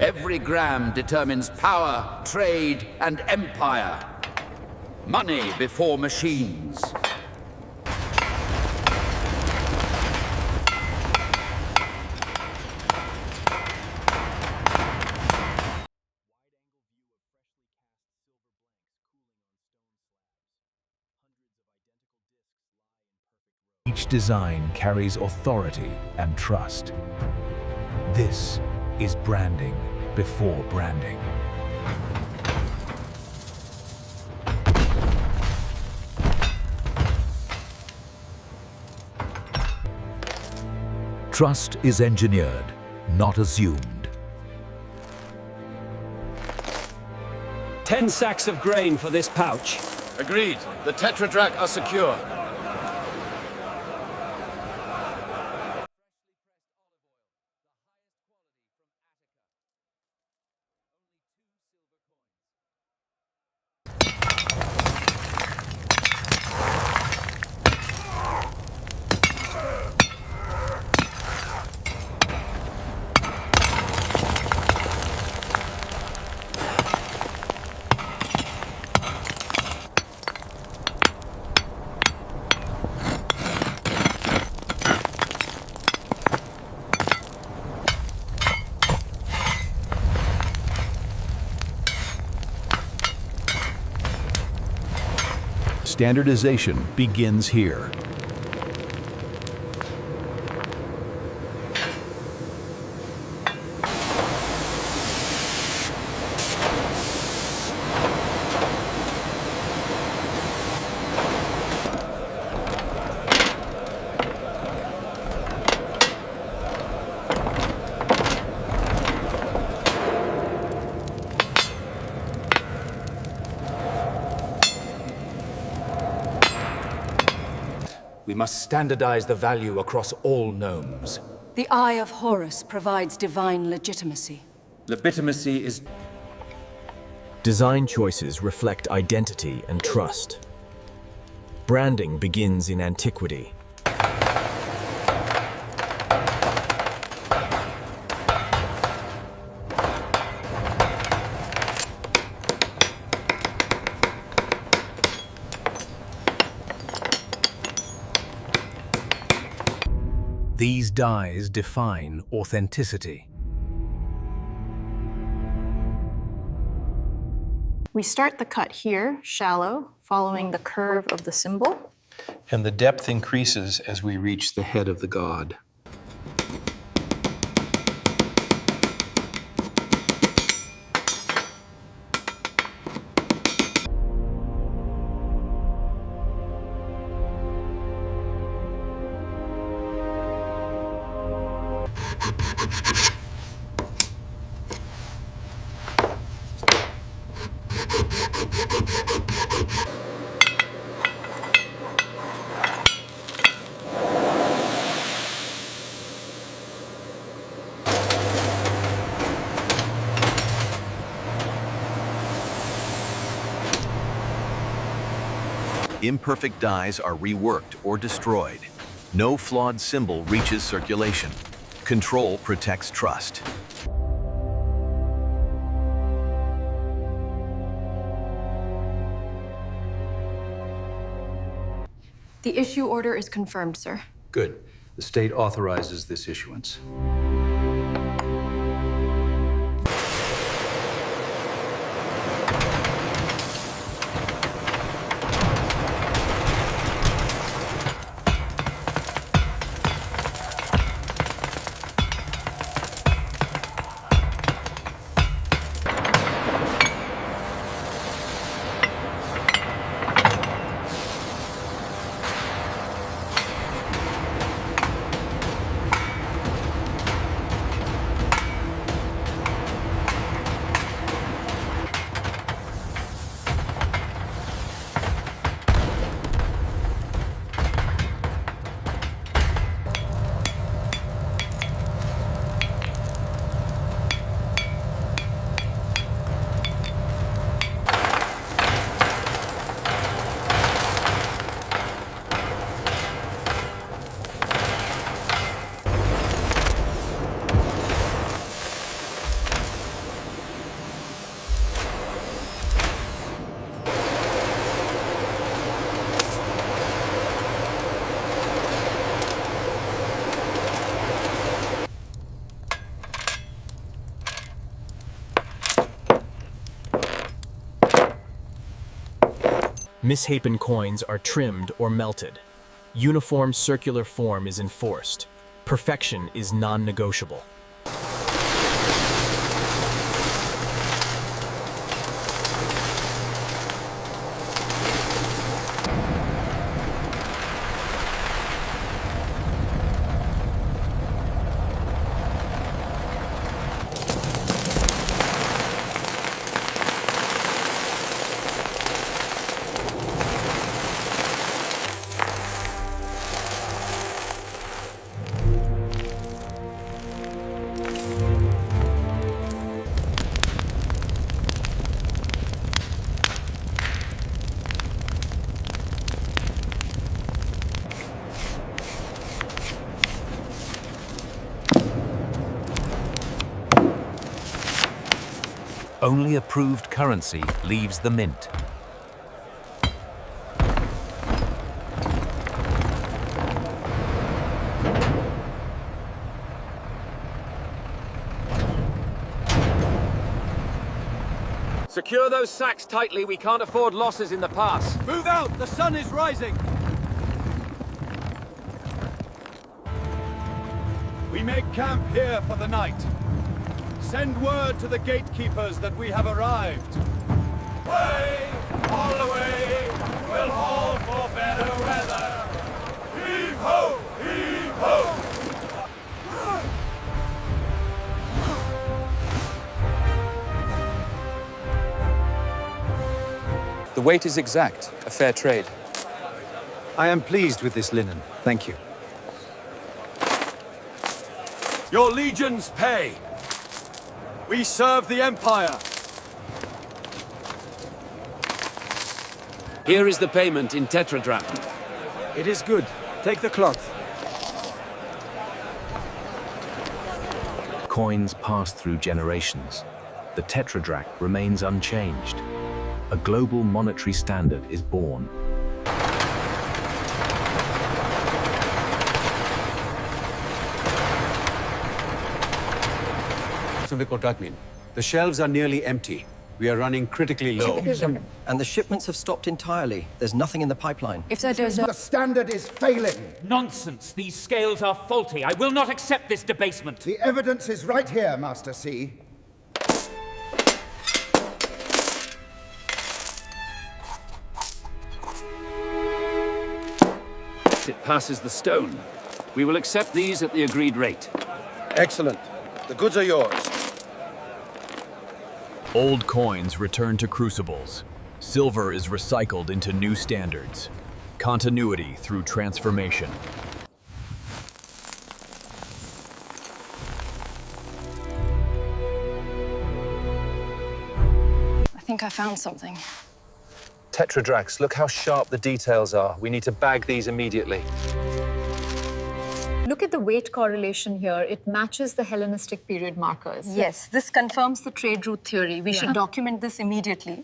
Every gram determines power, trade, and empire. Money before machines. Each design carries authority and trust. This is branding before branding. Trust is engineered, not assumed. 10 sacks of grain for this pouch. Agreed. The Tetradrachm are secure. Standardization begins here. We must standardize the value across all gnomes. The Eye of Horus provides divine legitimacy. Legitimacy is... Design choices reflect identity and trust. Branding begins in antiquity. These dyes define authenticity. We start the cut here, shallow, following the curve of the symbol. And the depth increases as we reach the head of the god. Imperfect dyes are reworked or destroyed. No flawed symbol reaches circulation. Control protects trust. The issue order is confirmed, sir. Good. The state authorizes this issuance. Misshapen coins are trimmed or melted. Uniform circular form is enforced. Perfection is non-negotiable. Only approved currency leaves the mint. Secure those sacks tightly. We can't afford losses in the pass. Move out! The sun is rising! We make camp here for the night. Send word to the gatekeepers that we have arrived. Way, all the way, we'll haul for better weather. Heave ho, heave ho! The weight is exact, a fair trade. I am pleased with this linen. Thank you. Your legions pay. We serve the Empire. Here is the payment in Tetradrachm. It is good. Take the cloth. Coins pass through generations. The Tetradrachm remains unchanged. A global monetary standard is born. The shelves are nearly empty. We are running critically low. And the shipments have stopped entirely. There's nothing in the pipeline. If there's no... The standard is failing. Nonsense! These scales are faulty. I will not accept this debasement. The evidence is right here, Master C. It passes the stone. We will accept these at the agreed rate. Excellent. The goods are yours. Old coins return to crucibles. Silver is recycled into new standards. Continuity through transformation. I think I found something. Tetradrachs, look how sharp the details are. We need to bag these immediately. Look at the weight correlation here. It matches the Hellenistic period markers. Yes, this confirms the trade route theory. We should document this immediately.